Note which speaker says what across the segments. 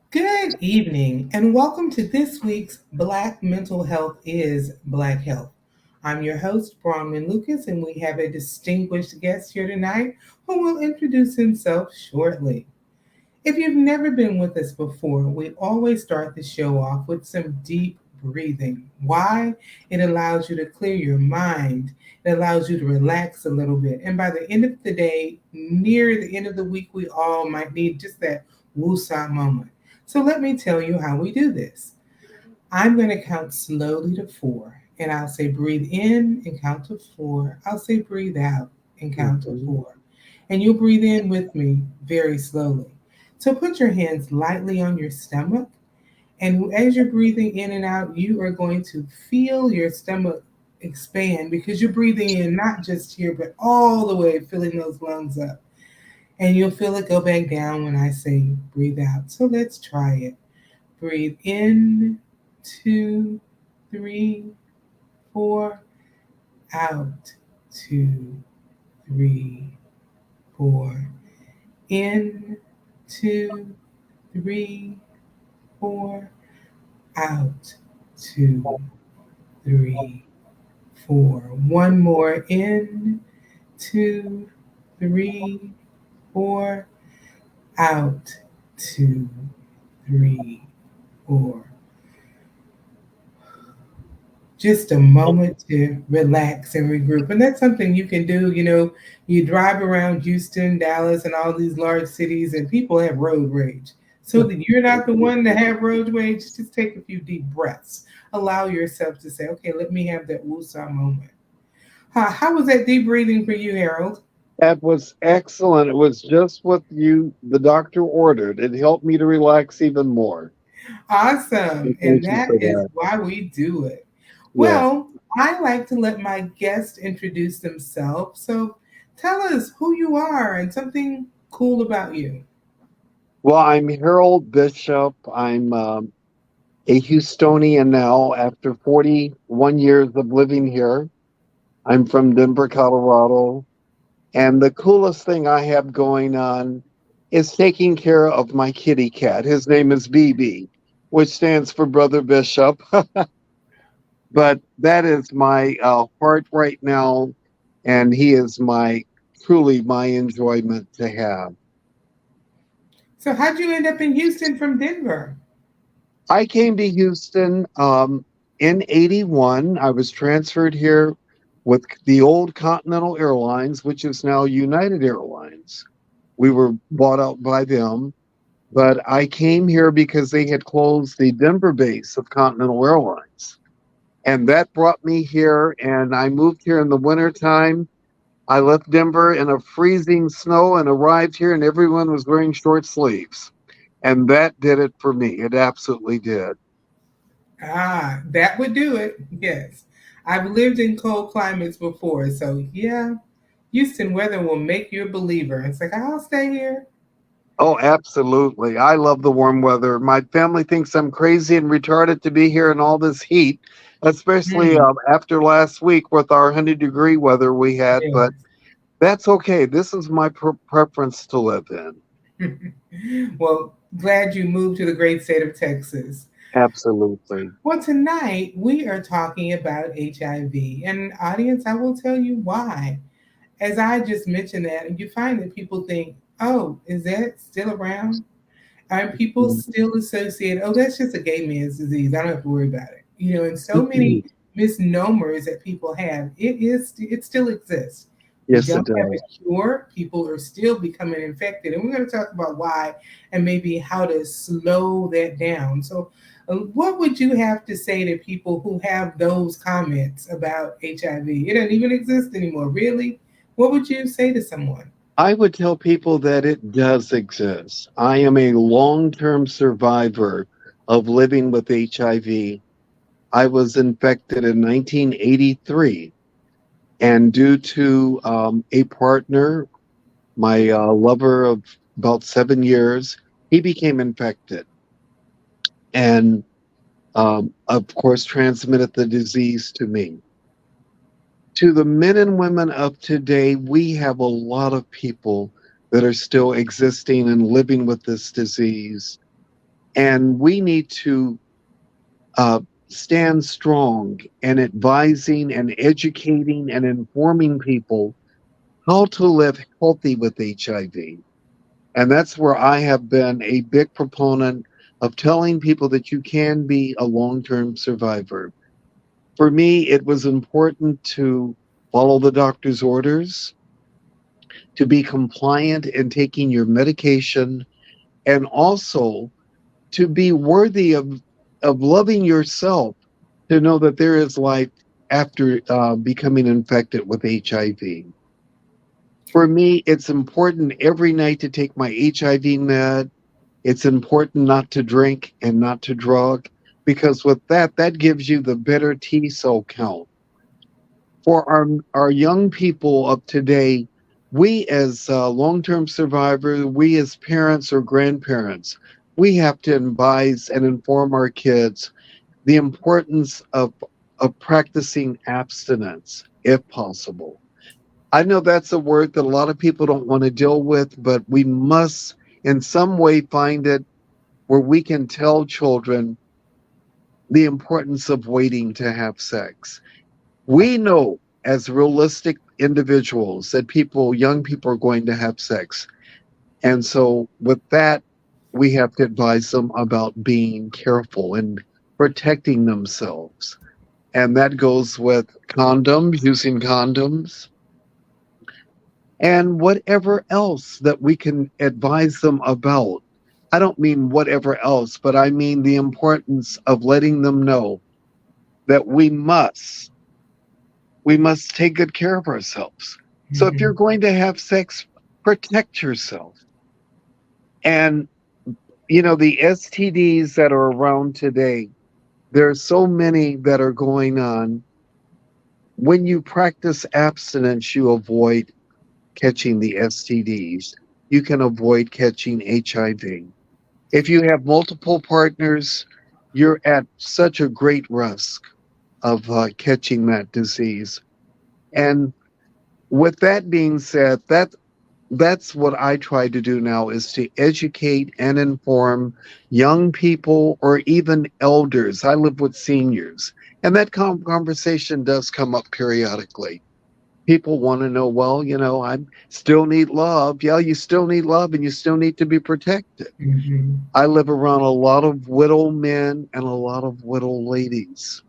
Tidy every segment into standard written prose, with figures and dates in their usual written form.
Speaker 1: Good evening, and welcome to this week's Black Mental Health is Black Health. I'm your host, Bronwyn Lucas, and we have a distinguished guest here tonight who will introduce himself shortly. If you've never been with us before, we always start the show off with some deep breathing. Why? It allows you to clear your mind, it allows you to relax a little bit. And by the end of the day, near the end of the week, we all might need just that woosah moment. So let me tell you how we do this. I'm going to count slowly to four, and I'll say breathe in and count to four. I'll say breathe out and count to
Speaker 2: Mhm.
Speaker 1: four. And you'll breathe in with me very slowly. So put your hands lightly on your stomach, and as you're breathing in and out, you are going to feel your stomach expand because you're breathing in not just here, but all the way, filling those lungs up. And you'll feel it go back down when I say breathe out. So let's try it. Breathe in, two, three, four, out, two, three, four, in, two, three, four, out, two, three, four. One more in, two, three, four, out, two, three, four. Just a moment to relax and regroup. And that's something you can do. You drive around Houston, Dallas, and all these large cities, and people have road rage. So that you're not the one to have road rage, just take a few deep breaths. Allow yourself to say, okay, let me have that woosah moment. How was that deep breathing for you, Harold?
Speaker 2: That was excellent. It was just what the doctor ordered. It helped me to relax even more.
Speaker 1: Awesome. And
Speaker 2: Thank you
Speaker 1: that
Speaker 2: for
Speaker 1: is
Speaker 2: that.
Speaker 1: why we do it.
Speaker 2: Yeah.
Speaker 1: Well, I like to let my guests introduce themselves. So tell us who you are and something cool about you.
Speaker 2: Well, I'm Harold Bishop. I'm a Houstonian now after 41 years of living here. I'm from Denver, Colorado. And the coolest thing I have going on is taking care of my kitty cat. His name is BB, which stands for Brother Bishop. But that is my heart right now, and he is my truly my enjoyment to have.
Speaker 1: So, how'd you end up in Houston from Denver?
Speaker 2: I came to Houston in '81. I was transferred here with the old Continental Airlines, which is now United Airlines. We were bought out by them, but I came here because they had closed the Denver base of Continental Airlines. And that brought me here, and I moved here in the wintertime. I left Denver in a freezing snow and arrived here, and everyone was wearing short sleeves. And that did it for me. It absolutely did.
Speaker 1: That would do it. Yes. I've lived in cold climates before. So, yeah, Houston weather will make you a believer. It's like, I'll stay here.
Speaker 2: Oh, absolutely. I love the warm weather. My family thinks I'm crazy and retarded to be here in all this heat, especially
Speaker 1: Hmm.
Speaker 2: after last week with our 100-degree weather we had. But
Speaker 1: Yes.
Speaker 2: that's okay. This is my preference to live in.
Speaker 1: Well, glad you moved to the great state of Texas.
Speaker 2: Absolutely.
Speaker 1: Well, tonight we are talking about HIV. And, audience, I will tell you why. As I just mentioned that, you find that people think, oh, is that still around? And people still associate, oh, that's just a gay man's disease. I don't have to worry about it. And so many misnomers that people have. It still exists. We
Speaker 2: Yes, it
Speaker 1: don't have a
Speaker 2: does.
Speaker 1: cure. People are still becoming infected. And we're going to talk about why and maybe how to slow that down. So, what would you have to say to people who have those comments about HIV? It doesn't even exist anymore. Really? What would you say to someone?
Speaker 2: I would tell people that it does exist. I am a long term survivor of living with HIV. I was infected in 1983, and due to a partner, my lover of about 7 years, he became infected and, of course, transmitted the disease to me. To the men and women of today, we have a lot of people that are still existing and living with this disease. And we need to uh, stand strong and advising and educating and informing people how to live healthy with HIV. And that's where I have been a big proponent of telling people that you can be a long term survivor. For me, it was important to follow the doctor's orders, to be compliant in taking your medication, and also to be worthy of loving yourself, to know that there is life after becoming infected with HIV. For me, it's important every night to take my HIV med. It's important not to drink and not to drug, because with that, that gives you the better T cell count. For our young people of today, we as long-term survivors, we as parents or grandparents, we have to advise and inform our kids the importance of practicing abstinence if possible. I know that's a word that a lot of people don't want to deal with, but we must in some way find it where we can tell children the importance of waiting to have sex. We know as realistic individuals that young people are going to have sex. And so with that, we have to advise them about being careful and protecting themselves. And that goes with condoms, using condoms, and whatever else that we can advise them about. I don't mean whatever else, but I mean the importance of letting them know that we must take good care of ourselves. So if you're
Speaker 1: Mhm.
Speaker 2: going to have sex, protect yourself. And the STDs that are around today, there are so many that are going on. When you practice abstinence, you avoid catching the STDs. You can avoid catching HIV. If you have multiple partners, you're at such a great risk of catching that disease. And with that being said, that's what I try to do now, is to educate and inform young people or even elders. I live with seniors, and that conversation does come up periodically. People want to know, well, I still need love. Yeah, you still need love, and you still need to be protected.
Speaker 1: Mhm.
Speaker 2: I live around a lot of widow men and a lot of widow ladies.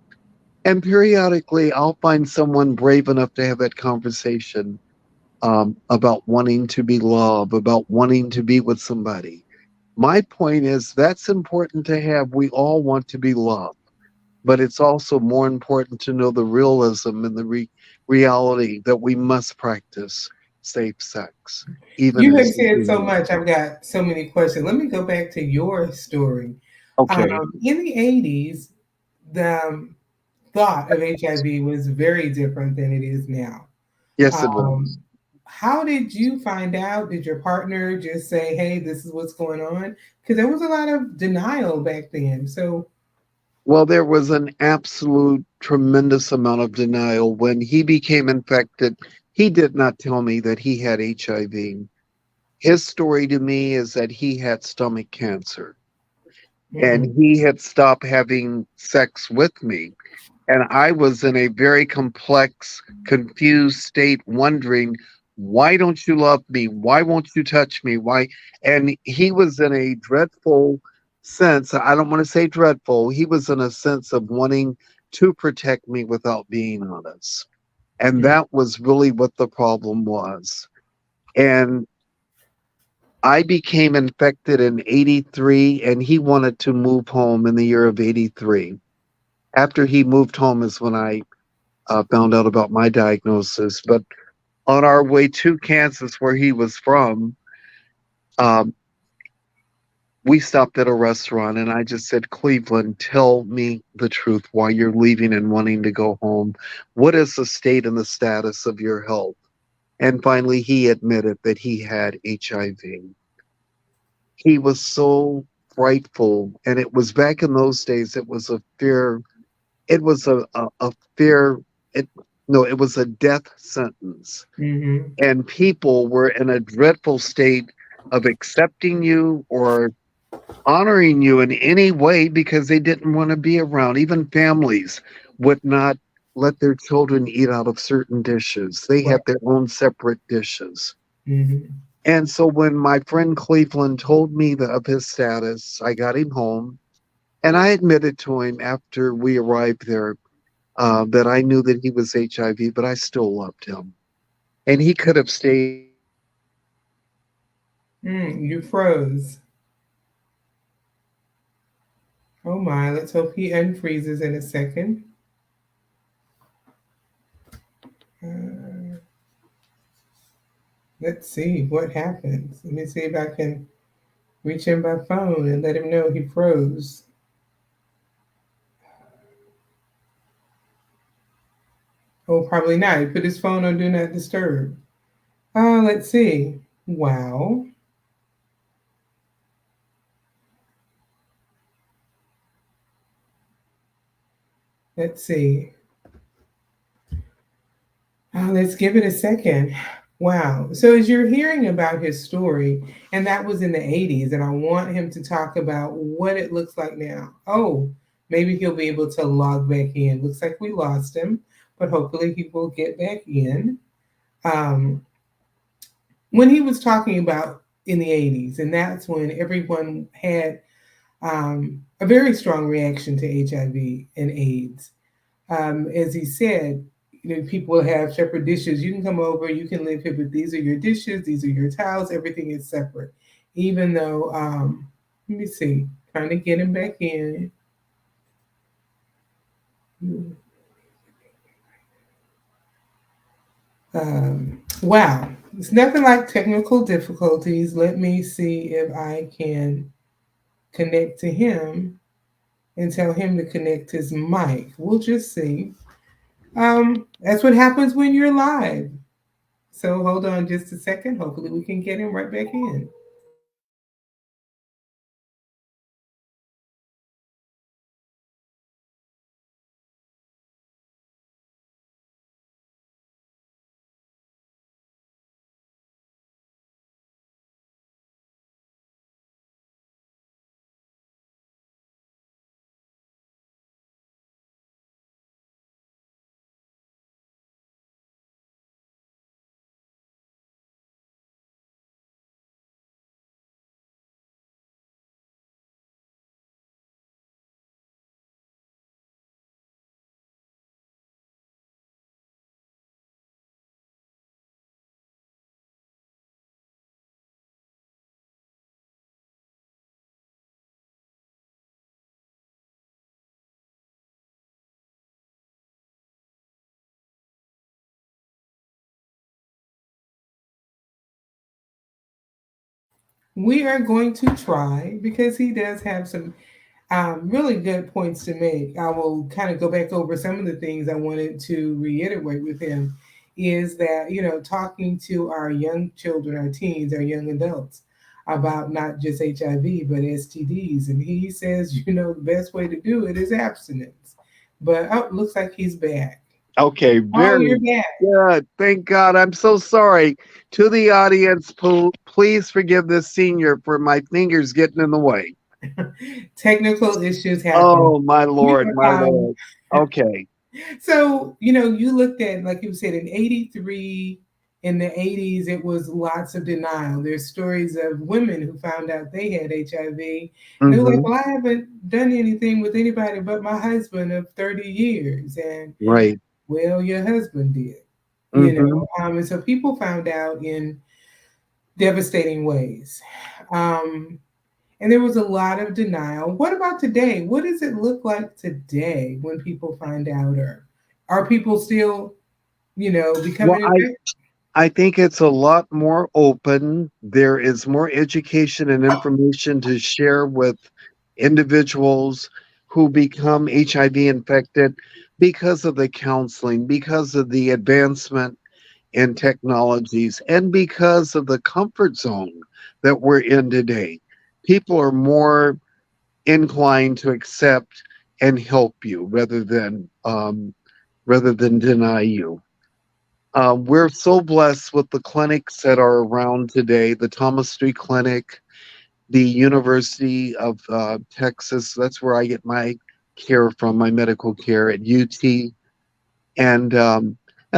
Speaker 2: And periodically, I'll find someone brave enough to have that conversation about wanting to be loved, about wanting to be with somebody. My point is that's important to have. We all want to be loved, but it's also more important to know the realism and the reality that we must practice safe sex, even
Speaker 1: You have
Speaker 2: as a
Speaker 1: said so
Speaker 2: senior.
Speaker 1: much. I've got so many questions. Let me go back to your story.
Speaker 2: Okay.
Speaker 1: In the 80s, the thought of HIV was very different than it is now.
Speaker 2: Yes, it was.
Speaker 1: Um, how did you find out? Did your partner just say, hey, this is what's going on? Because there was a lot of denial back then. So,
Speaker 2: Well, there was an absolute tremendous amount of denial. When he became infected, he did not tell me that he had HIV. His story to me is that he had stomach cancer and
Speaker 1: mm-mm,
Speaker 2: he had stopped having sex with me. And I was in a very complex, confused state, wondering, why don't you love me? Why won't you touch me? Why? And he was in a dreadful sense. I don't want to say dreadful. He was in a sense of wanting to protect me without being honest. And
Speaker 1: mm,
Speaker 2: that was really what the problem was. And I became infected in 83, and he wanted to move home in the year of 83. After he moved home is when I found out about my diagnosis. But on our way to Kansas, where he was from, um, we stopped at a restaurant, and I just said, Cleveland, tell me the truth why you're leaving and wanting to go home. What is the state and the status of your health? And finally, he admitted that he had HIV. He was so frightful. And it was back in those days, it was a fear. It was a fear. It, no, it was a death sentence.
Speaker 1: mm-hmm,
Speaker 2: And people were in a dreadful state of accepting you or honoring you in any way because they didn't want to be around. Even families would not let their children eat out of certain dishes. They
Speaker 1: Right.
Speaker 2: had their own separate dishes.
Speaker 1: Hmm.
Speaker 2: And so when my friend Cleveland told me of his status, I got him home and I admitted to him after we arrived there that I knew that he was HIV, but I still loved him. And he could have stayed with me for the rest of his life.
Speaker 1: You froze. Oh my, let's hope he unfreezes in a second. Uh, let's see what happens. Let me see if I can reach him by phone and let him know he froze. Oh, probably not. He put his phone on Do Not Disturb. Let's see. Wow. Let's see. Let's give it a second. Wow. So, as you're hearing about his story, and that was in the 80s, and I want him to talk about what it looks like now. Oh, maybe he'll be able to log back in. Looks like we lost him, but hopefully he will get back in. Um, when he was talking about in the 80s, and that's when everyone had a very strong reaction to HIV and AIDS. As he said, people have separate dishes. You can come over, you can live here, but these are your dishes, these are your towels, everything is separate. Even though, let me see, trying to get him back in. Wow, it's nothing like technical difficulties. Let me see if I can connect to him and tell him to connect his mic. We'll just see. That's what happens when you're live. So hold on just a second. Hopefully we can get him right back in. We are going to try because he does have some really good points to make. I will kind of go back over some of the things I wanted to reiterate with him is that, talking to our young children, our teens, our young adults about not just HIV, but STDs. And he says, the best way to do it is abstinence. But oh, looks like he's back.
Speaker 2: Okay,
Speaker 1: Oh, you're
Speaker 2: very
Speaker 1: back.
Speaker 2: good. Thank God. I'm so sorry. To the audience, please forgive this senior for my fingers getting in the way.
Speaker 1: Technical issues happen.
Speaker 2: Oh, my
Speaker 1: You
Speaker 2: Lord, my
Speaker 1: know,
Speaker 2: Lord. Okay.
Speaker 1: so, you looked at, like you said, in 83, in the 80s, it was lots of denial. There's stories of women who found out they had HIV. And they were like,
Speaker 2: Hmm.
Speaker 1: well, I haven't done anything with anybody but my husband of 30 years. And,
Speaker 2: Right.
Speaker 1: well, your husband did,
Speaker 2: Hmm.
Speaker 1: And so people found out in devastating ways. Um, and there was a lot of denial. What about today? What does it look like today when people find out? Or are people still,
Speaker 2: Well,
Speaker 1: becoming infected?
Speaker 2: I think it's a lot more open. There is more education and information to share with individuals who become HIV infected because of the counseling, because of the advancement in technologies, and because of the comfort zone that we're in today. People are more inclined to accept and help you rather than deny you. We're so blessed with the clinics that are around today. The Thomas Street Clinic the University of Texas. That's where I get my care from, my medical care at UT, and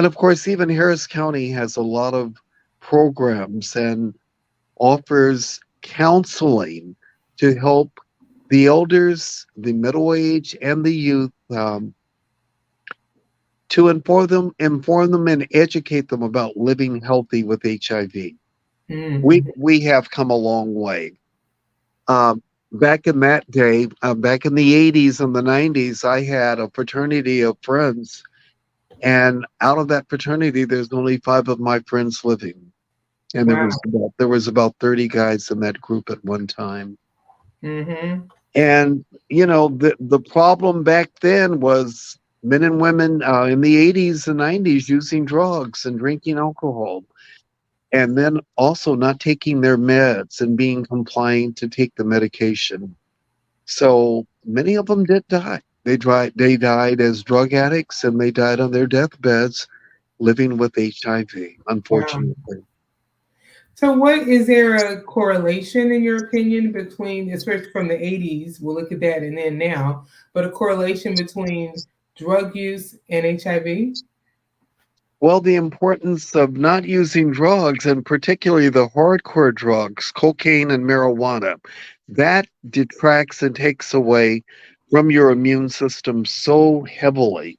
Speaker 2: of course, even Harris County has a lot of programs and offers counseling to help the elders, the middle age, and the youth, to inform them, and educate them about living healthy with HIV.
Speaker 1: Mm-hmm.
Speaker 2: We have come a long way. Back in that day, back in the 80s and the 90s, I had a fraternity of friends, and out of that fraternity, there's only 5 of my friends living, and
Speaker 1: Wow.
Speaker 2: there was about 30 guys in that group at one time.
Speaker 1: Mm-hmm.
Speaker 2: And the problem back then was men and women in the 80s and 90s using drugs and drinking alcohol, and then also not taking their meds and being compliant to take the medication. So many of them did die. They died as drug addicts, and they died on their deathbeds living with HIV,
Speaker 1: Wow.
Speaker 2: unfortunately.
Speaker 1: So, what is there a correlation in your opinion between, especially from the 80s, we'll look at that and then now, but a correlation between drug use and HIV?
Speaker 2: Well, the importance of not using drugs, and particularly the hardcore drugs, cocaine and marijuana, that detracts and takes away from your immune system so heavily,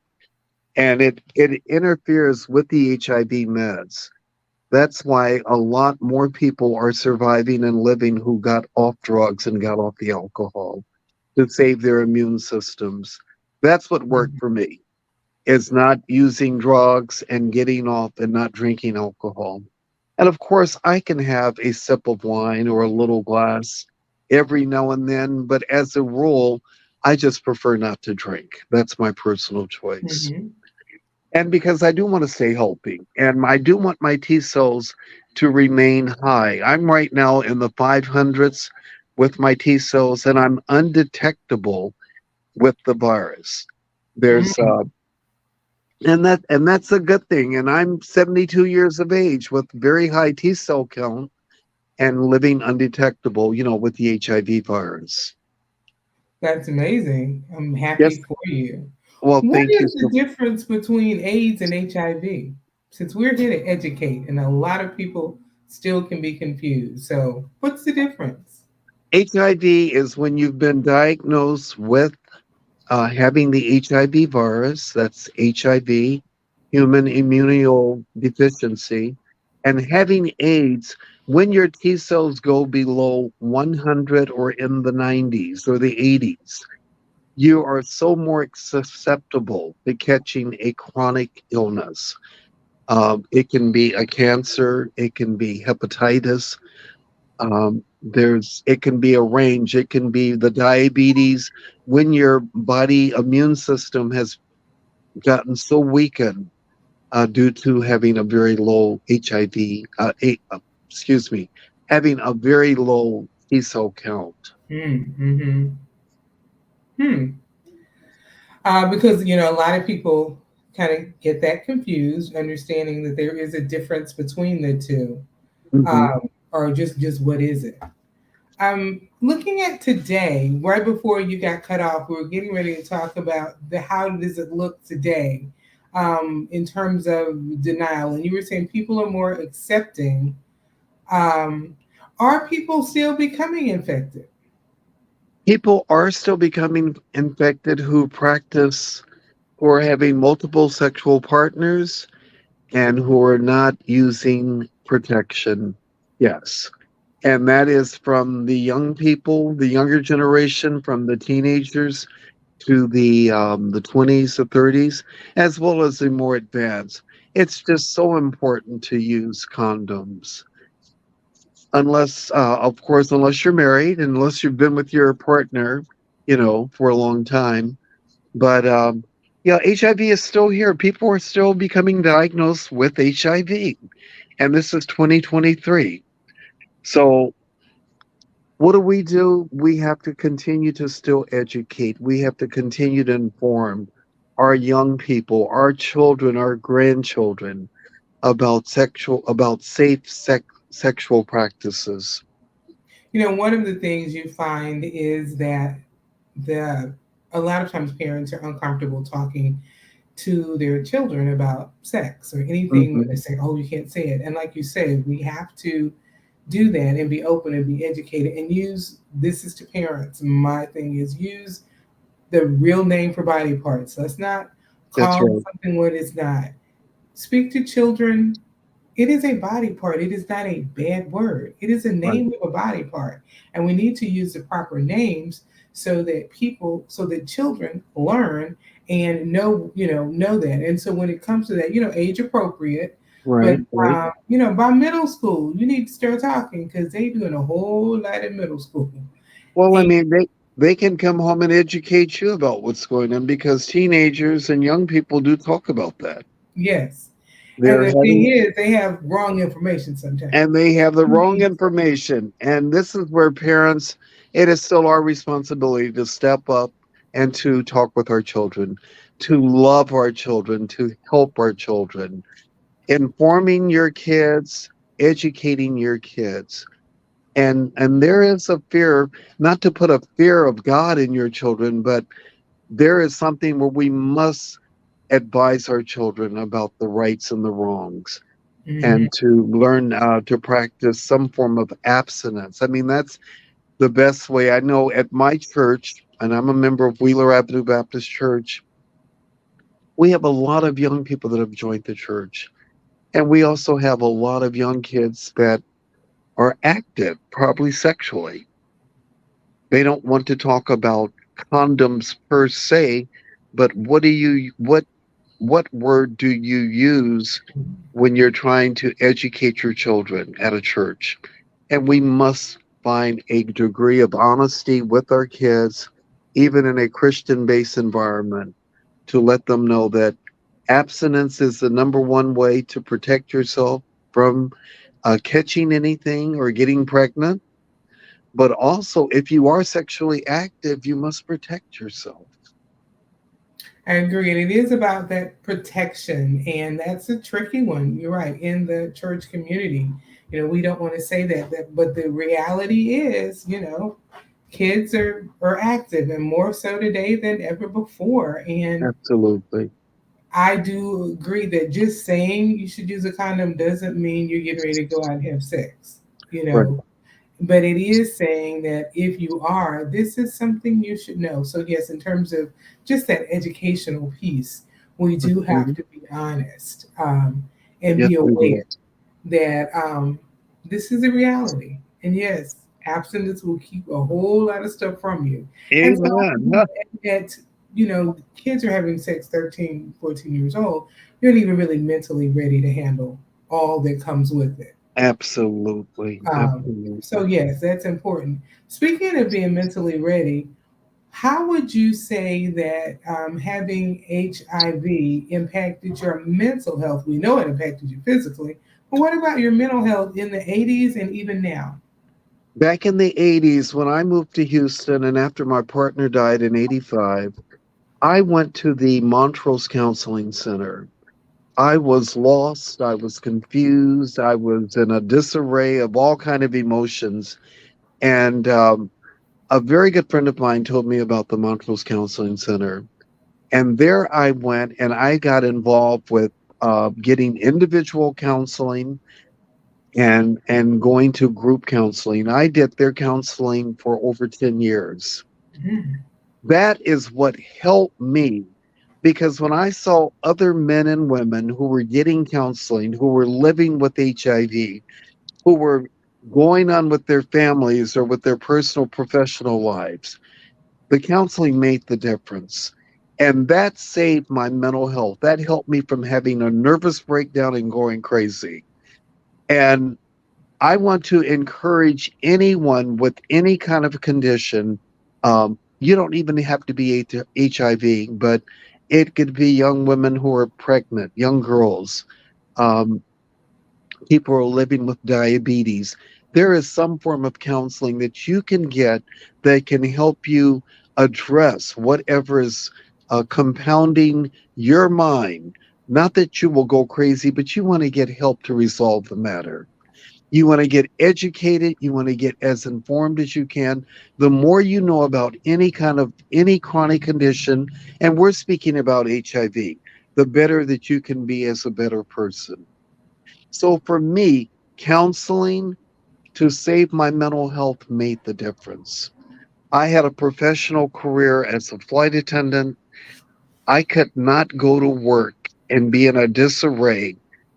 Speaker 2: and it interferes with the HIV meds. That's why a lot more people are surviving and living who got off drugs and got off the alcohol to save their immune systems. That's what worked for me, is not using drugs and getting off and not drinking alcohol. And of course, I can have a sip of wine or a little glass every now and then, but as a rule, I just prefer not to drink. That's my personal choice.
Speaker 1: Mm-hmm.
Speaker 2: And because I do want to stay healthy, and I do want my T cells to remain high. I'm right now in the 500s with my T cells, and I'm undetectable with the virus. There's and that's a good thing. And I'm 72 years of age with very high T cell count and living undetectable, with the HIV virus.
Speaker 1: That's amazing. I'm happy
Speaker 2: Yes.
Speaker 1: for you.
Speaker 2: Well,
Speaker 1: What
Speaker 2: thank you.
Speaker 1: is the difference between AIDS and HIV? Since we're here to educate, and a lot of people still can be confused. So, what's the difference?
Speaker 2: HIV is when you've been diagnosed with having the HIV virus, that's HIV, human immunodeficiency, and having AIDS when your T cells go below 100 or in the 90s or the 80s. You are so more susceptible to catching a chronic illness. It can be a cancer, it can be hepatitis, it can be a range, it can be the diabetes when your body immune system has gotten so weakened due to having a very low HIV, excuse me, having a very low T cell count.
Speaker 1: Mm-hmm. Hmm. Because a lot of people kind of get that confused, understanding that there is a difference between the two,
Speaker 2: Hmm.
Speaker 1: or just what is it? Looking at today, right before you got cut off, we were getting ready to talk about the how does it look today, in terms of denial, and you were saying people are more accepting. Um, are people still becoming infected?
Speaker 2: People are still becoming infected who practice or having multiple sexual partners and who are not using protection. Yes. And that is from the young people, the younger generation, from the teenagers to the 20s to 30s, as well as the more advanced. It's just so important to use condoms, unless, of course, unless you're married, unless you've been with your partner, for a long time. But yeah, HIV is still here. People are still becoming diagnosed with HIV, and this is 2023. So what do? We have to continue to still educate. We have to continue to inform our young people, our children, our grandchildren about safe sexual practices.
Speaker 1: One of the things you find is that the a lot of times parents are uncomfortable talking to their children about sex or anything where they
Speaker 2: Mhm.
Speaker 1: say, "Oh, you can't say it." And like you said, we have to do that and be open and be educated and use this is to parents. My thing is use the real name for body parts. Let's not
Speaker 2: That's
Speaker 1: call
Speaker 2: right.
Speaker 1: something what it's not. Speak to children. It is a body part. It is not a bad word. It is a
Speaker 2: Right.
Speaker 1: name of a body part. And we need to use the proper names so that children learn and know that. And so when it comes to that, age appropriate, but
Speaker 2: Right. Right.
Speaker 1: by middle school, you need to start talking because they doing a whole lot in middle school.
Speaker 2: Well, I
Speaker 1: And
Speaker 2: mean, they can come home and educate you about what's going on because teenagers and young people do talk about that.
Speaker 1: yes. And
Speaker 2: They're
Speaker 1: the thing
Speaker 2: having
Speaker 1: is, they have wrong information sometimes.
Speaker 2: and they have the wrong information. And this is where parents, it is still our responsibility to step up and to talk with our children, to love our children, to help our children, informing your kids, educating your kids. And there is a fear, not to put a fear of God in your children, but there is something where we must advise our children about the rights and the wrongs
Speaker 1: Mhm.
Speaker 2: and to learn to practice some form of abstinence. I mean, that's the best way. I know at my church, and I'm a member of Wheeler Avenue Baptist Church, we have a lot of young people that have joined the church. And we also have a lot of young kids that are active, probably sexually. They don't want to talk about condoms per se, but what word do you use when you're trying to educate your children at a church? And we must find a degree of honesty with our kids, even in a Christian based environment, to let them know that abstinence is the number one way to protect yourself from catching anything or getting pregnant. But also, if you are sexually active, you must protect yourself.
Speaker 1: I agree. And it is about that protection. And that's a tricky one. You're right. In the church community, we don't want to say that, but the reality is, kids are active and more so today than ever before. And
Speaker 2: Absolutely.
Speaker 1: I do agree that just saying you should use a condom doesn't mean you're getting ready to go out and have sex, you
Speaker 2: Right.
Speaker 1: know. But it is saying that if you are, this is something you should know. So, yes, in terms of just that educational piece, we do have
Speaker 2: Mhm.
Speaker 1: to be honest and
Speaker 2: Yes,
Speaker 1: be
Speaker 2: we do.
Speaker 1: aware that this is a reality. And yes, abstinence will keep a whole lot of stuff from you. And so
Speaker 2: Amen.
Speaker 1: that, kids are having sex 13, 14 years old, you're not even really mentally ready to handle all that comes with it.
Speaker 2: Absolutely.
Speaker 1: Um, so
Speaker 2: Absolutely.
Speaker 1: yes, that's important. Speaking of being mentally ready, how would you say that having HIV impacted your mental health? We know it impacted you physically, but what about your mental health in the 80s and even now?
Speaker 2: Back in the 80s, when I moved to Houston and after my partner died in 85, I went to the Montrose Counseling Center. I was lost, I was confused, I was in a disarray of all kind of emotions. And a very good friend of mine told me about the Montrose Counseling Center. And there I went and I got involved with getting individual counseling and going to group counseling. I did their counseling for over 10 years.
Speaker 1: Mhm.
Speaker 2: That is what helped me because when I saw other men and women who were getting counseling, who were living with HIV, who were going on with their families or with their personal professional lives, the counseling made the difference. And that saved my mental health. That helped me from having a nervous breakdown and going crazy. And I want to encourage anyone with any kind of condition. You don't even have to be HIV, but it could be young women who are pregnant, young girls, um, people who are living with diabetes. There is some form of counseling that you can get that can help you address whatever is compounding your mind. Not that you will go crazy, but you want to get help to resolve the matter. You want to get educated. You want to get as informed as you can. The more you know about any chronic condition, and we're speaking about HIV, the better that you can be as a better person. So for me, counseling to save my mental health made the difference. I had a professional career as a flight attendant. I could not go to work and be in a disarray,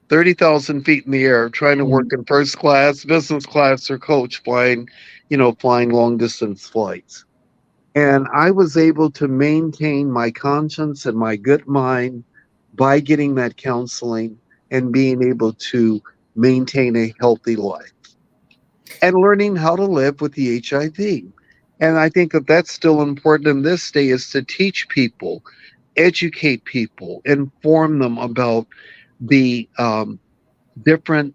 Speaker 2: 30,000 feet in the air, trying to work
Speaker 1: Mhm.
Speaker 2: in first class, business class, or coach flying, flying long distance flights. And I was able to maintain my conscience and my good mind by getting that counseling and being able to maintain a healthy life and learning how to live with the HIV. And I think that that's still important in this day is to teach people, educate people, inform them about the different,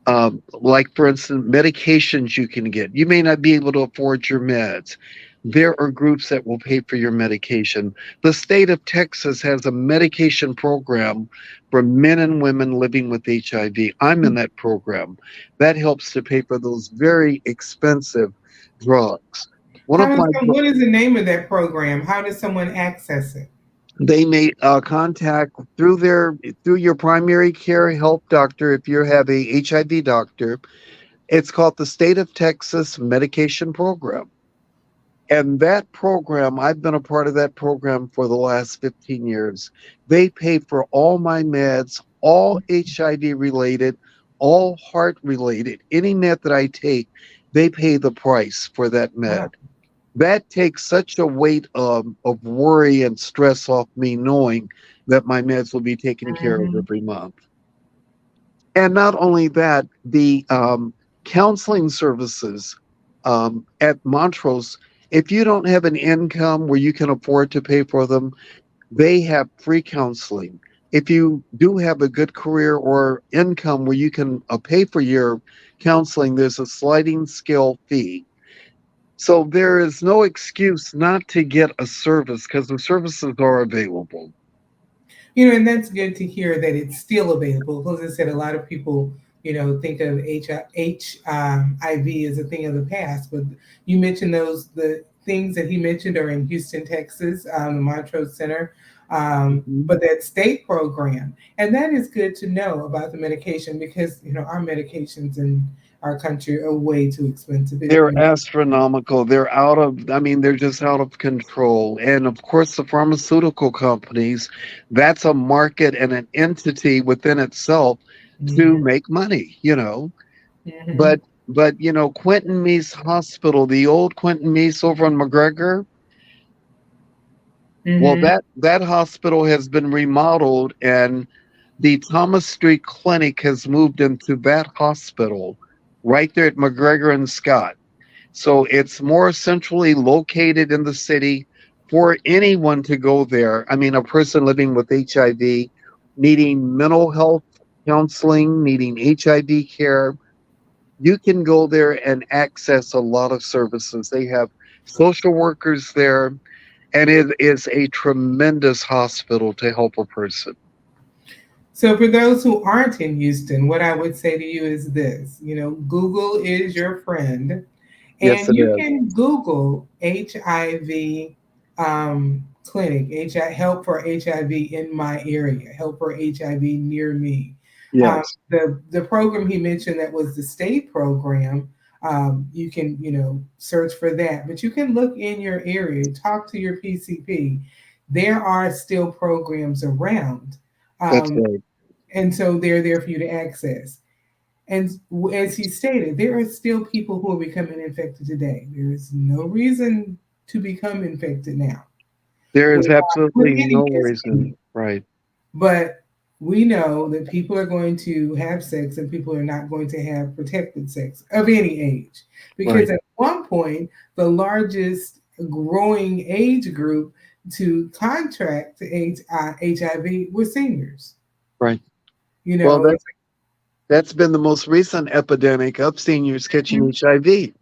Speaker 2: like for instance, medications you can get. You may not be able to afford your meds. There are groups that will pay for your medication. The state of Texas has a medication program for men and women living with HIV. I'm in that program. That helps to pay for those very expensive drugs. One of my
Speaker 1: What is the name of that program? How does someone access it?
Speaker 2: They may contact through your primary care health doctor if you have a HIV doctor. It's called the State of Texas Medication Program. And that program, I've been a part of that program for the last 15 years. They pay for all my meds, all HIV related, all heart related. Any med that I take, they pay the price for that
Speaker 1: Wow.
Speaker 2: med. That takes such a weight of worry and stress off me knowing that my meds will be taken care of
Speaker 1: Mhm.
Speaker 2: every month. And not only that, the counseling services at Montrose, if you don't have an income where you can afford to pay for them, they have free counseling. If you do have a good career or income where you can pay for your counseling, there's a sliding scale fee. So there is no excuse not to get a service because the services are available.
Speaker 1: And that's good to hear that it's still available. Because I said, a lot of people, think of HIV as a thing of the past. But you mentioned the things that he mentioned are in Houston, Texas, the Montrose Center.
Speaker 2: Mhm.
Speaker 1: But that state program, and that is good to know about the medication because our medications in our country are way too expensive.
Speaker 2: They're astronomical. They're just out of control. And of course, the pharmaceutical companies, that's a market and an entity within itself to
Speaker 1: Mhm.
Speaker 2: make money.
Speaker 1: Mhm.
Speaker 2: But Quentin Meese Hospital, the old Quentin Meese over on McGregor, well,
Speaker 1: Mhm.
Speaker 2: that hospital has been remodeled, and the Thomas Street Clinic has moved into that hospital right there at McGregor and Scott. So it's more centrally located in the city for anyone to go there. I mean, a person living with HIV, needing mental health counseling, needing HIV care, you can go there and access a lot of services. They have social workers there, and it is a tremendous hospital to help a person.
Speaker 1: So, for those who aren't in Houston, what I would say to you is this: Google is your friend,
Speaker 2: Yes,
Speaker 1: and
Speaker 2: it
Speaker 1: you
Speaker 2: is.
Speaker 1: can Google HIV clinic, help for HIV in my area, help for HIV near me.
Speaker 2: Yes.
Speaker 1: The program he mentioned that was the state program. You can search for that, but you can look in your area, talk to your PCP. There are still programs around.
Speaker 2: That's
Speaker 1: Um,
Speaker 2: right.
Speaker 1: and so they're there for you to access. And as he stated, there are still people who are becoming infected today. There is no reason to become infected now
Speaker 2: There
Speaker 1: with,
Speaker 2: is
Speaker 1: with
Speaker 2: absolutely
Speaker 1: any
Speaker 2: no
Speaker 1: STD.
Speaker 2: reason. Right.
Speaker 1: But we know that people are going to have sex and people are not going to have protected sex of any age. Because
Speaker 2: Right.
Speaker 1: at one point, the largest growing age group to contract HIV were seniors.
Speaker 2: Right.
Speaker 1: You
Speaker 2: Well,
Speaker 1: know,
Speaker 2: that's been the most recent epidemic of seniors catching
Speaker 1: Mhm.
Speaker 2: HIV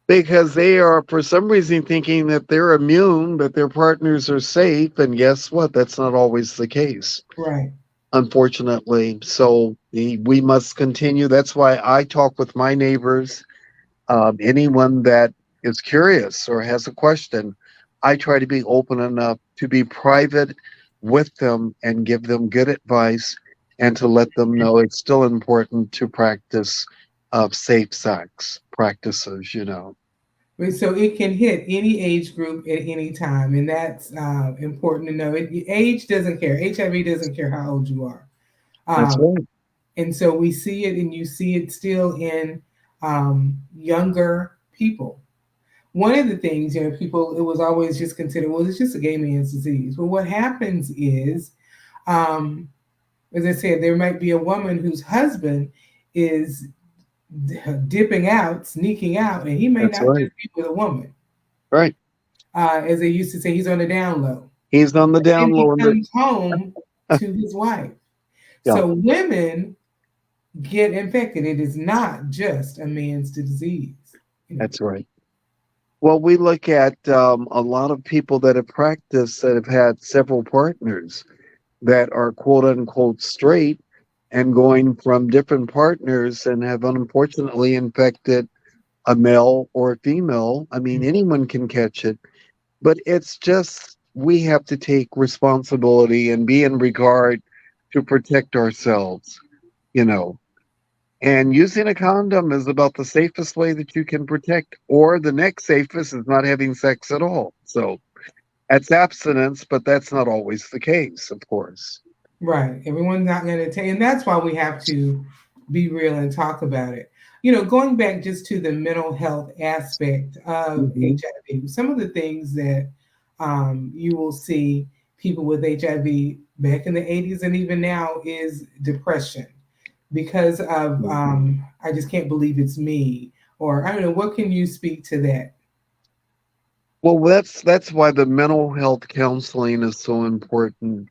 Speaker 2: because they are, for some reason, thinking that they're immune, that their partners are safe. And guess what? That's not always the case.
Speaker 1: Right.
Speaker 2: unfortunately. So we must continue. That's why I talk with my neighbors. Anyone that is curious or has a question, I try to be open enough to be private with them and give them good advice and to let them know it's still important to practice safe sex practices.
Speaker 1: So it can hit any age group at any time, and that's important to know. Age doesn't care. HIV doesn't care how old you are.
Speaker 2: That's
Speaker 1: Um,
Speaker 2: right.
Speaker 1: and so we see it, and you see it still in younger people. One of the things, people, it was always just considered, well, it's just a gay man's disease. Well, what happens is, um, as I said, there might be a woman whose husband is dipping out, sneaking out, and he may
Speaker 2: That's
Speaker 1: not
Speaker 2: right.
Speaker 1: just be with a woman.
Speaker 2: Right.
Speaker 1: As they used to say, he's on the down low.
Speaker 2: He's on the
Speaker 1: And
Speaker 2: down
Speaker 1: he
Speaker 2: low.
Speaker 1: comes home to his wife.
Speaker 2: Yeah,
Speaker 1: So women get infected. It is not just a man's disease. You know.
Speaker 2: that's right. Well, we look at a lot of people that have practiced that have had several partners that are quote unquote straight and going from different partners and have unfortunately infected a male or a female. I mean, anyone can catch it, but it's just we have to take responsibility and be in regard to protect ourselves, you know. And using a condom is about the safest way that you can protect, or the next safest is not having sex at all. So that's abstinence, but that's not always the case, of course.
Speaker 1: Right. Everyone's not going to take, and that's why we have to be real and talk about it. Going back just to the mental health aspect of
Speaker 2: Hmm.
Speaker 1: HIV, some of the things that you will see people with HIV back in the 80s and even now is depression because of, I just can't believe it's me. Or I don't know, what can you speak to that?
Speaker 2: Well, that's why the mental health counseling is so important.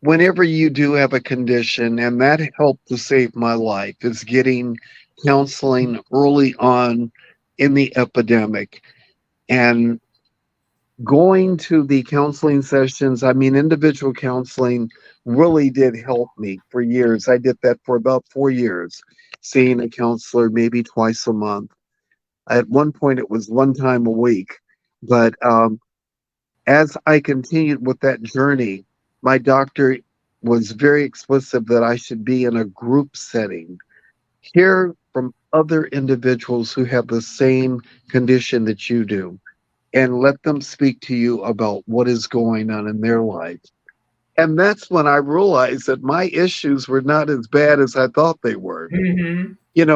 Speaker 2: Whenever you do have a condition, and that helped to save my life, is getting counseling early on in the epidemic and going to the counseling sessions. I mean, individual counseling really did help me for years. I did that for about 4 years, seeing a counselor maybe twice a month. At one point, it was one time a week. But as I continued with that journey, my doctor was very explicit that I should be in a group setting, hear from other individuals who have the same condition that you do, and let them speak to you about what is going on in their life. And that's when I realized that my issues were not as bad as I thought they were.
Speaker 1: Mm-hmm.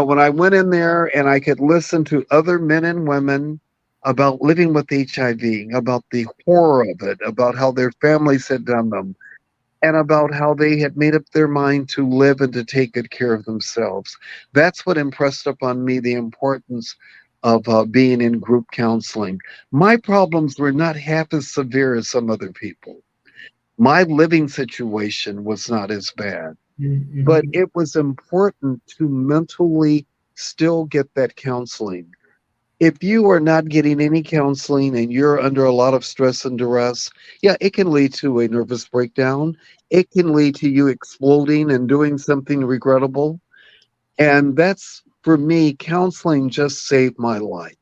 Speaker 2: When I went in there and I could listen to other men and women about living with HIV, about the horror of it, about how their families had done them, and about how they had made up their mind to live and to take good care of themselves. That's what impressed upon me the importance of being in group counseling. My problems were not half as severe as some other people. My living situation was not as bad, but
Speaker 1: Mm-hmm.
Speaker 2: it was important to mentally still get that counseling. If you are not getting any counseling and you're under a lot of stress and duress, yeah, it can lead to a nervous breakdown. It can lead to you exploding and doing something regrettable. And that's for me, counseling just saved my life.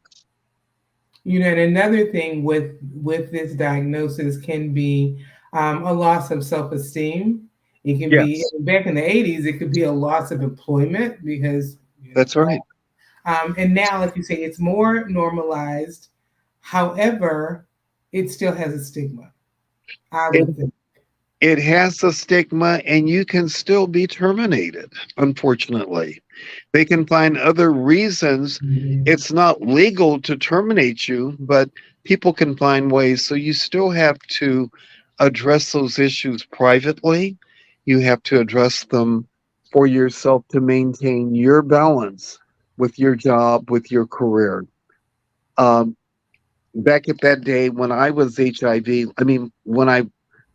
Speaker 1: And another thing with this diagnosis can be a loss of self-esteem. It can be
Speaker 2: Yes,
Speaker 1: back in the 80s, it could be a loss of employment because
Speaker 2: that's right.
Speaker 1: and now, like you say, it's more normalized. However, it still has a stigma, I
Speaker 2: It,
Speaker 1: would think.
Speaker 2: it has a stigma and you can still be terminated, unfortunately. They can find other reasons.
Speaker 1: Mhm.
Speaker 2: It's not legal to terminate you, but people can find ways. So you still have to address those issues privately. You have to address them for yourself to maintain your balance with your job, with your career. Um, Back at that day when I was HIV, I mean, when I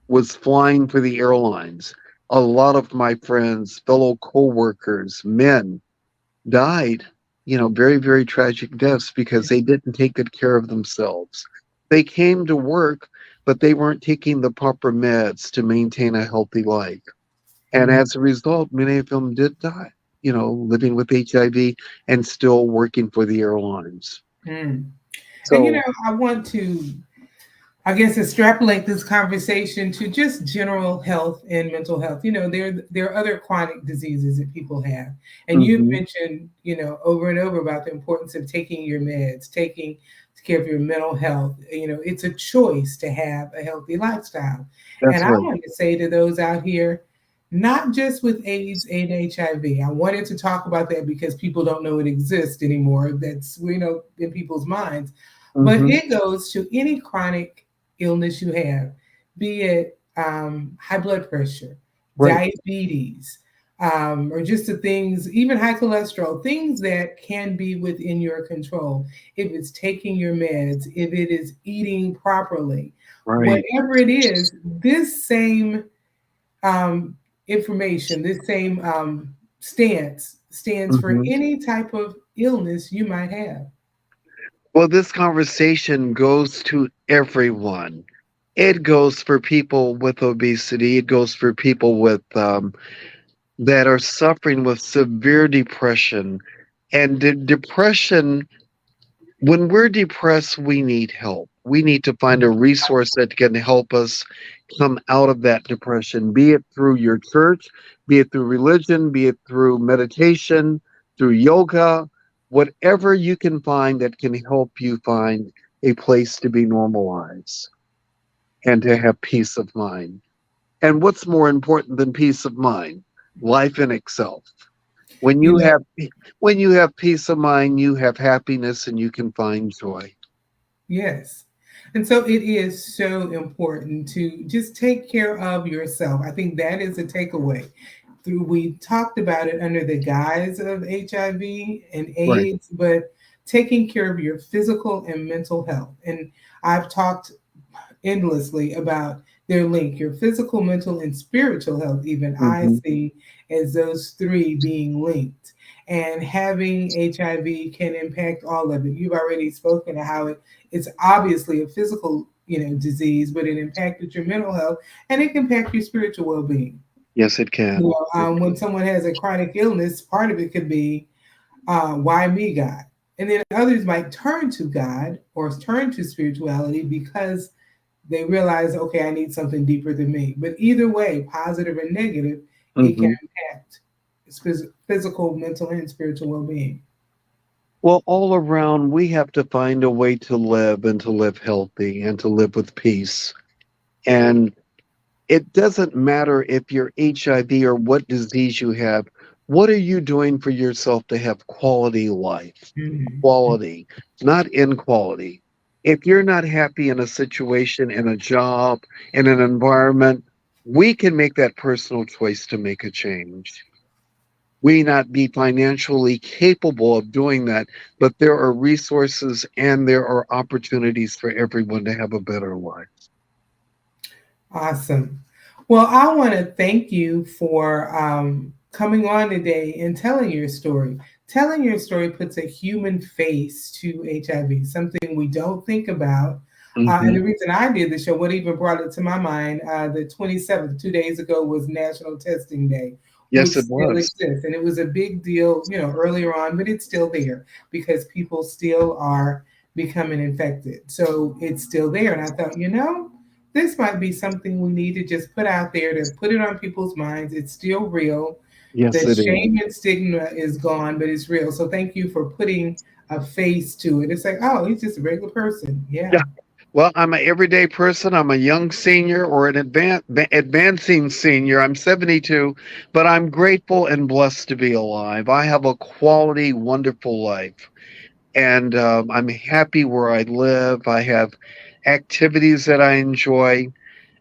Speaker 2: was flying for the airlines, a lot of my friends, fellow coworkers, men, died, very, very tragic deaths because they didn't take good care of themselves. They came to work, but they weren't taking the proper meds to maintain a healthy life. And as a result, many of them did die, living with HIV and still working for the airlines.
Speaker 1: Mm. And
Speaker 2: So,
Speaker 1: I want to, I guess, extrapolate this conversation to just general health and mental health. There are other chronic diseases that people have, and you've
Speaker 2: mhm,
Speaker 1: mentioned, over and over about the importance of taking your meds, taking care of your mental health. It's a choice to have a healthy lifestyle, and
Speaker 2: that's
Speaker 1: I
Speaker 2: right.
Speaker 1: want to say to those out here, not just with AIDS and HIV. I wanted to talk about that because people don't know it exists anymore. That's in people's minds, but
Speaker 2: Hmm.
Speaker 1: it goes to any chronic illness you have, be it high blood pressure,
Speaker 2: Right.
Speaker 1: diabetes, or just the things, even high cholesterol, things that can be within your control. If it's taking your meds, if it is eating properly,
Speaker 2: Right.
Speaker 1: whatever it is, this same um, information, this same stance stands for
Speaker 2: Hmm.
Speaker 1: any type of illness you might have.
Speaker 2: Well, this conversation goes to everyone. It goes for people with obesity. It goes for people with that are suffering with severe depression. And depression, when we're depressed, we need help. We need to find a resource that can help us come out of that depression, be it through your church, be it through religion, be it through meditation, through yoga, whatever you can find that can help you find a place to be normalized and to have peace of mind. And what's more important than peace of mind? Life in itself. When
Speaker 1: You
Speaker 2: you
Speaker 1: know,
Speaker 2: have when you have peace of mind, you have happiness and you can find joy.
Speaker 1: yes. And so it is so important to just take care of yourself. I think that is a takeaway. We talked about it under the guise of HIV and
Speaker 2: Right.
Speaker 1: AIDS, but taking care of your physical and mental health. And I've talked endlessly about their link, your physical, mental, and spiritual health, even I
Speaker 2: Hmm.
Speaker 1: see as those three being linked. And having HIV can impact all of it. You've already spoken to how it's obviously a physical, disease, but it impacted your mental health and it can impact your spiritual well-being.
Speaker 2: Yes, it can.
Speaker 1: When someone has a chronic illness, part of it could be, why me, God? And then others might turn to God or turn to spirituality because they realize, okay, I need something deeper than me. But either way, positive or negative, it can
Speaker 2: Hmm.
Speaker 1: impact physical, mental, and spiritual well being.
Speaker 2: Well, all around, we have to find a way to live and to live healthy and to live with peace. And it doesn't matter if you're HIV or what disease you have. What are you doing for yourself to have quality life?
Speaker 1: Mhm.
Speaker 2: Quality, not inequality. If you're not happy in a situation, in a job, in an environment, we can make that personal choice to make a change. We not be financially capable of doing that, but there are resources and there are opportunities for everyone to have a better life.
Speaker 1: Awesome. Well, I want to thank you for coming on today and telling your story. Telling your story puts a human face to HIV, something we don't think about. And
Speaker 2: Hmm.
Speaker 1: the reason I did the show, what even brought it to my mind, the 27th, 2 days ago, was National Testing Day,
Speaker 2: Yes,
Speaker 1: which
Speaker 2: it
Speaker 1: still
Speaker 2: was.
Speaker 1: exists. And it was a big deal, earlier on, but it's still there because people still are becoming infected. So it's still there. And I thought, this might be something we need to just put out there to put it on people's minds. It's still real.
Speaker 2: Yes,
Speaker 1: The
Speaker 2: it is.
Speaker 1: shame and stigma is gone, but it's real. So thank you for putting a face to it. It's like, oh, he's just a regular person.
Speaker 2: Yeah.
Speaker 1: Yeah.
Speaker 2: Well, I'm an everyday person. I'm a young senior or an advancing senior. I'm 72, but I'm grateful and blessed to be alive. I have a quality, wonderful life. And I'm happy where I live. I have activities that I enjoy,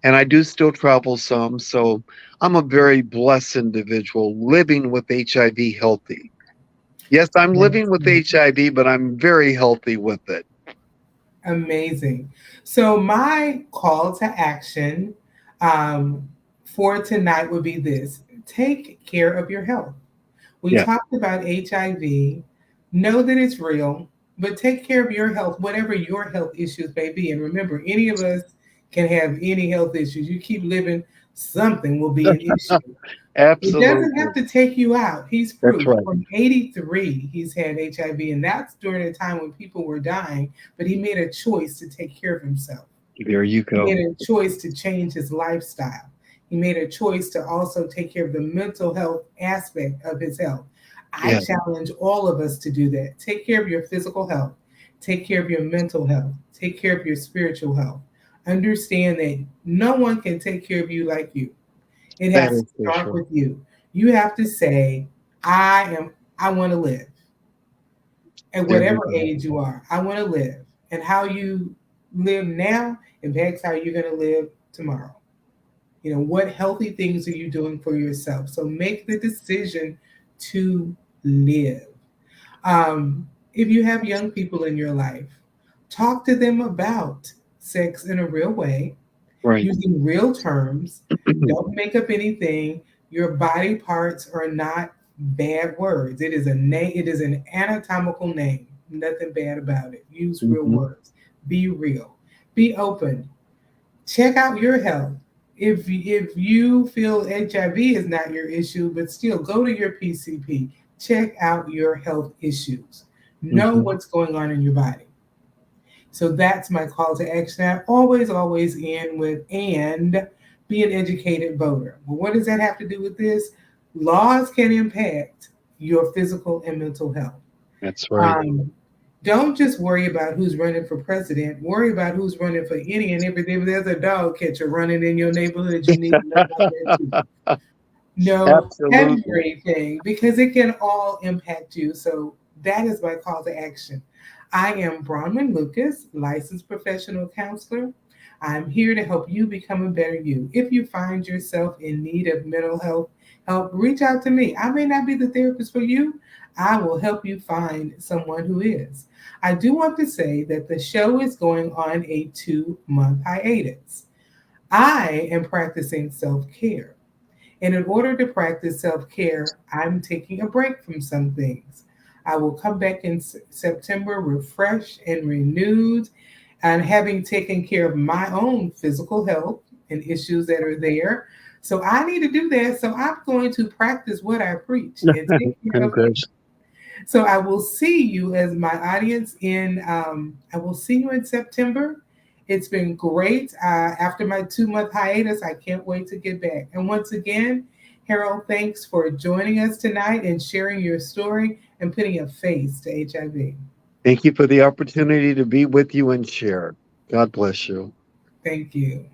Speaker 2: and I do still travel some. So I'm a very blessed individual living with HIV healthy. Yes, I'm living with
Speaker 1: Yes.
Speaker 2: HIV, but I'm very healthy with it.
Speaker 1: Amazing. So my call to action um, for tonight would be this: take care of your health. We
Speaker 2: Yeah.
Speaker 1: talked about HIV. Know that it's real, but take care of your health, whatever your health issues may be. And remember, any of us can have any health issues. You keep living, something will be an issue. It doesn't
Speaker 2: Absolutely.
Speaker 1: have to take you out. He's
Speaker 2: That's
Speaker 1: proof.
Speaker 2: right.
Speaker 1: From 83, he's had HIV, and that's during a time when people were dying, but he made a choice to take care of himself.
Speaker 2: There you
Speaker 1: He
Speaker 2: go.
Speaker 1: made a choice to change his lifestyle. He made a choice to also take care of the mental health aspect of his health. I
Speaker 2: Yeah,
Speaker 1: challenge all of us to do that. Take care of your physical health, take care of your mental health, take care of your spiritual health. Understand that no one can take care of you like you. It
Speaker 2: that
Speaker 1: has to
Speaker 2: is for
Speaker 1: start
Speaker 2: sure.
Speaker 1: with you. You have to say, I want to live at
Speaker 2: There you
Speaker 1: whatever
Speaker 2: go.
Speaker 1: age you are. I want to live. And how you live now impacts how you're going to live tomorrow. What healthy things are you doing for yourself? So make the decision to live. If you have young people in your life, talk to them about sex in a real way,
Speaker 2: Right.
Speaker 1: using real terms. Don't make up anything. Your body parts are not bad words. It is a name. It is an anatomical name. Nothing bad about it. Use real
Speaker 2: Hmm.
Speaker 1: words. Be real. Be open. Check out your health. If you feel HIV is not your issue, but still go to your PCP. Check out your health issues. Know
Speaker 2: Hmm.
Speaker 1: what's going on in your body. So that's my call to action. I always end with and be an educated voter. Well, what does that have to do with this? Laws can impact your physical and mental health.
Speaker 2: That's right.
Speaker 1: Um, don't just worry about who's running for president. Worry about who's running for any and everything. If there's a dog catcher running in your neighborhood, you need to know about that too. Know
Speaker 2: Absolutely.
Speaker 1: everything because it can all impact you. So that is my call to action. I am Bronwyn Lucas, licensed professional counselor. I'm here to help you become a better you. If you find yourself in need of mental health help, reach out to me. I may not be the therapist for you. I will help you find someone who is. I do want to say that the show is going on a 2-month hiatus. I am practicing self care. And in order to practice self care, I'm taking a break from some things. I will come back in September refreshed and renewed and having taken care of my own physical health and issues that are there. So I need to do that. So I'm going to practice what I preach and take care of me.
Speaker 2: Congrats.
Speaker 1: So I will see you as my audience I will see you in September. It's been great. After my 2-month hiatus, I can't wait to get back. And once again, Harold, thanks for joining us tonight and sharing your story and putting a face to HIV.
Speaker 2: Thank you for the opportunity to be with you and share. God bless you.
Speaker 1: Thank you.